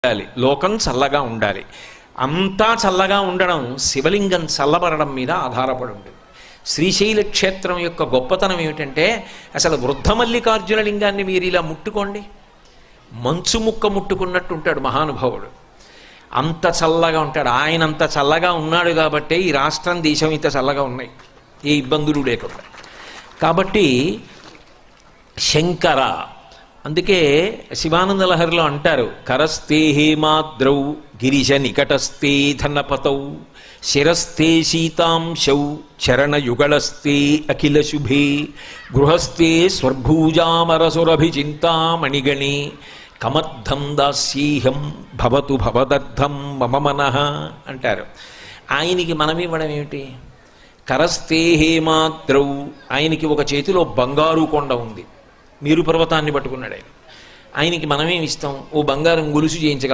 ఉండాలి, లోకం చల్లగా ఉండాలి. అంతా చల్లగా ఉండడం శివలింగం చల్లబడడం మీద ఆధారపడి ఉంటుంది. శ్రీశైల క్షేత్రం యొక్క గొప్పతనం ఏమిటంటే అసలు వృద్ధ మల్లికార్జున లింగాన్ని మీరు ఇలా ముట్టుకోండి, మంచు ముక్క ముట్టుకున్నట్టు ఉంటాడు మహానుభావుడు. అంత చల్లగా ఉంటాడు. ఆయన అంత చల్లగా ఉన్నాడు కాబట్టే ఈ రాష్ట్రం దేశం ఇంత చల్లగా ఉన్నాయి, ఏ ఇబ్బందులు లేకుండా. కాబట్టి శంకర, అందుకే శివానంద లహరిలో అంటారు, కరస్తే హేమాద్రౌ గిరిజ నికటస్తే ధనపతౌ శిరస్తే శీతాంశౌ చరణయుగళస్తే అఖిల శుభే గృహస్థే స్వర్భూజామరసురభిచింతామణిగణే కమర్థం దాస్యేహం భవతు భవదర్థం మమ మనః అంటారు. ఆయనకి మనం ఇవ్వడం ఏమిటి? కరస్తే హేమాద్రౌ, ఆయనకి ఒక చేతిలో బంగారు కొండ ఉంది, మేరు పర్వతాన్ని పట్టుకున్నాడు ఆయన. ఆయనకి మనమేమి ఇస్తాం? ఓ బంగారం గొలుసు చేయించగలం.